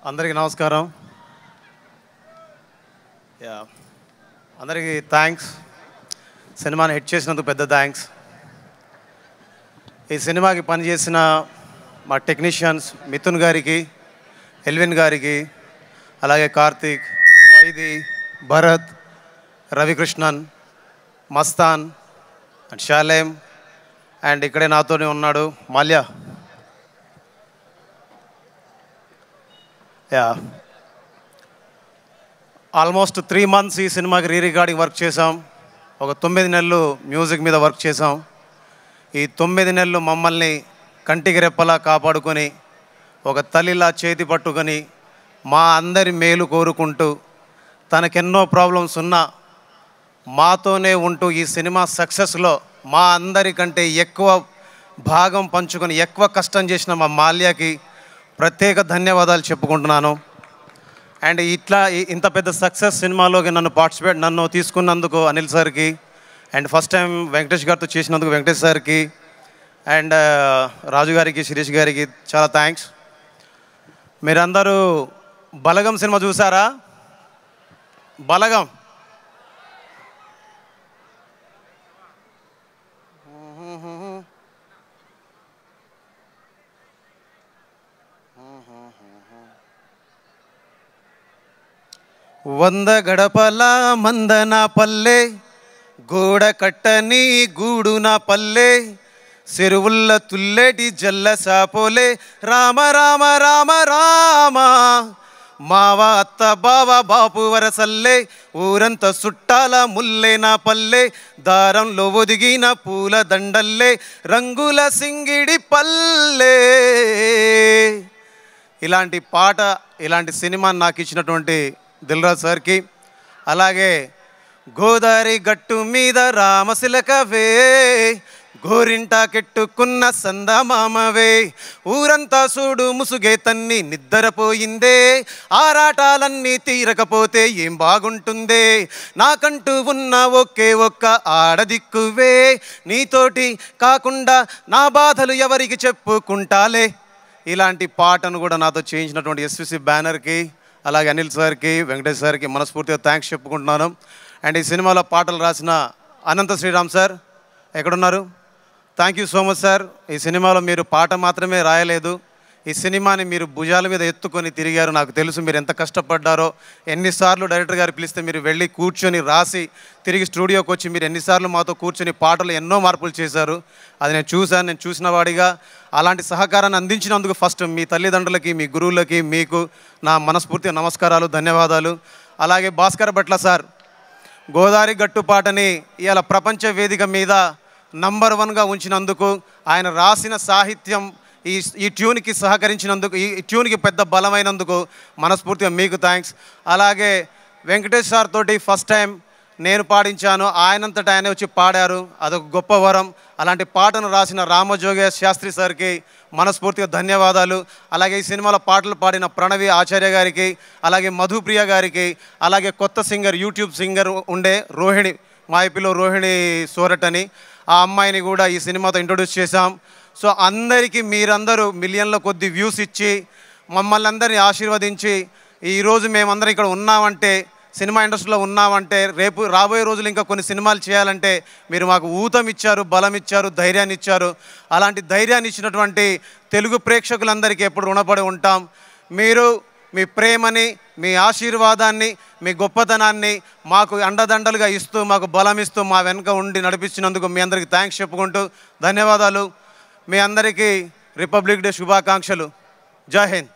అందరికీ నమస్కారం. అందరికీ థ్యాంక్స్. సినిమాని హిట్ చేసినందుకు పెద్ద థ్యాంక్స్. ఈ సినిమాకి పనిచేసిన మా టెక్నీషియన్స్ మిథున్ గారికి, ఎల్విన్ గారికి, అలాగే కార్తీక్, వైది, భరత్, రవికృష్ణన్, మస్తాన్ అండ్ షాలేం అండ్ ఇక్కడే నాతోనే ఉన్నాడు మాల్యా. ఆల్మోస్ట్ 3 months ఈ సినిమాకి రికార్డింగ్ వర్క్ చేసాం. ఒక 9 నెలలు మ్యూజిక్ మీద వర్క్ చేసాం. ఈ 9 నెలలు మమ్మల్ని కంటికి రెప్పలా కాపాడుకొని, ఒక తల్లిలా చేతి పట్టుకొని, మా అందరి మేలు కోరుకుంటూ, తనకెన్నో ప్రాబ్లమ్స్ ఉన్నా మాతోనే ఉంటూ ఈ సినిమా సక్సెస్లో మా అందరికంటే ఎక్కువ భాగం పంచుకొని ఎక్కువ కష్టం చేసిన మా మాల్యాకి ప్రత్యేక ధన్యవాదాలు చెప్పుకుంటున్నాను. అండ్ ఇంత పెద్ద సక్సెస్ సినిమాలోకి నన్ను తీసుకున్నందుకు అనిల్ సార్కి, అండ్ ఫస్ట్ టైం వెంకటేష్ గారితో చేసినందుకు వెంకటేష్ సార్కి, అండ్ రాజు గారికి, శిరీష్ గారికి చాలా థ్యాంక్స్. మీరందరూ బలగం సినిమా చూసారా? బలగం వంద గడపల మందన పల్లె, గోడ కట్టని గూడు నా పల్లె, చెరువుల్ల తుల్లెటి జల్ల సాపోలే, రామ రామ రామ రామ, మావ అత్త బావ బాపు వరసల్లే, ఊరంతా చుట్టాల ముల్లే నా పల్లె, దారంలో ఒదిగిన పూల దండల్లే, రంగుల సింగిడి పల్లె. ఇలాంటి పాట, ఇలాంటి సినిమా నాకు ఇచ్చినటువంటి దిల్రాజ్ సార్కి, అలాగే గోదావరి గట్టు మీద రామశిలకవే, గోరింటా కెట్టుకున్న సందమామవే, ఊరంతా చూడు ముసుగే తన్ని నిద్రపోయిందే, ఆరాటాలన్నీ తీరకపోతే ఏం బాగుంటుందే, నాకంటూ ఉన్న ఒకే ఒక్క ఆడదిక్కువే, నీతోటి కాకుండా నా బాధలు ఎవరికి చెప్పుకుంటాలే. ఇలాంటి పాటను కూడా నాతో చేయించినటువంటి ఎస్విసి బ్యానర్కి, అలాగే అనిల్ సార్కి, వెంకటేష్ సార్కి మనస్ఫూర్తిగా థ్యాంక్స్ చెప్పుకుంటున్నాను. అండ్ ఈ సినిమాలో పాటలు రాసిన అనంత శ్రీరామ్ సార్ ఎక్కడున్నారు? Thank you so much sir. ఈ సినిమాలో మీరు పాట మాత్రమే రాయలేదు, ఈ సినిమాని మీరు భుజాల మీద ఎత్తుకొని తిరిగారు. నాకు తెలుసు మీరు ఎంత కష్టపడ్డారో. ఎన్నిసార్లు డైరెక్టర్ గారు పిలిస్తే మీరు వెళ్ళి కూర్చొని రాసి తిరిగి స్టూడియోకి వచ్చి మీరు ఎన్నిసార్లు మాతో కూర్చొని పాటలు ఎన్నో మార్పులు చేశారు. అది నేను చూశాను. నేను చూసిన వాడిగా అలాంటి సహకారాన్ని అందించినందుకు ఫస్ట్ మీ తల్లిదండ్రులకి, మీ గురువులకి, మీకు నా మనస్ఫూర్తిగా నమస్కారాలు, ధన్యవాదాలు. అలాగే భాస్కర్ భట్ల సార్ గోదావరి గట్టు పాటని ఇవాళ ప్రపంచ వేదిక మీద నంబర్ 1గా ఉంచినందుకు, ఆయన రాసిన సాహిత్యం ఈ ట్యూన్కి సహకరించినందుకు, ఈ ట్యూన్కి పెద్ద బలమైనందుకు మనస్ఫూర్తిగా మీకు థ్యాంక్స్. అలాగే వెంకటేష్ సార్ తోటి ఫస్ట్ టైం నేను పాడించాను, ఆయనంతటా ఆయన వచ్చి పాడారు, అదొక గొప్ప వరం. అలాంటి పాటను రాసిన రామజోగేశ్ శాస్త్రి సార్కి మనస్ఫూర్తిగా ధన్యవాదాలు. అలాగే ఈ సినిమాలో పాటలు పాడిన ప్రణవి ఆచార్య గారికి, అలాగే మధుప్రియ గారికి, అలాగే కొత్త సింగర్, యూట్యూబ్ సింగర్ ఉండే రోహిణి, మా ఐపీలో రోహిణి సోరట్ అని, ఆ అమ్మాయిని కూడా ఈ సినిమాతో ఇంట్రొడ్యూస్ చేశాం. సో అందరికీ మీరందరూ మిలియన్ల కొద్ది వ్యూస్ ఇచ్చి మమ్మల్ని అందరినీ ఆశీర్వదించి ఈరోజు మేమందరం ఇక్కడ ఉన్నామంటే, సినిమా ఇండస్ట్రీలో ఉన్నామంటే, రేపు రాబోయే రోజులు ఇంకా కొన్ని సినిమాలు చేయాలంటే మీరు మాకు ఊతం ఇచ్చారు, బలం ఇచ్చారు, ధైర్యాన్ని ఇచ్చారు. అలాంటి ధైర్యాన్ని ఇచ్చినటువంటి తెలుగు ప్రేక్షకులందరికీ ఎప్పుడు రుణపడి ఉంటాం. మీరు మీ ప్రేమని, మీ ఆశీర్వాదాన్ని, మీ గొప్పతనాన్ని మాకు అండదండలుగా ఇస్తూ, మాకు బలం ఇస్తూ, మా వెనుక ఉండి నడిపించినందుకు మీ అందరికీ థ్యాంక్స్ చెప్పుకుంటూ ధన్యవాదాలు. మీ అందరికీ రిపబ్లిక్ డే శుభాకాంక్షలు. జై హింద్.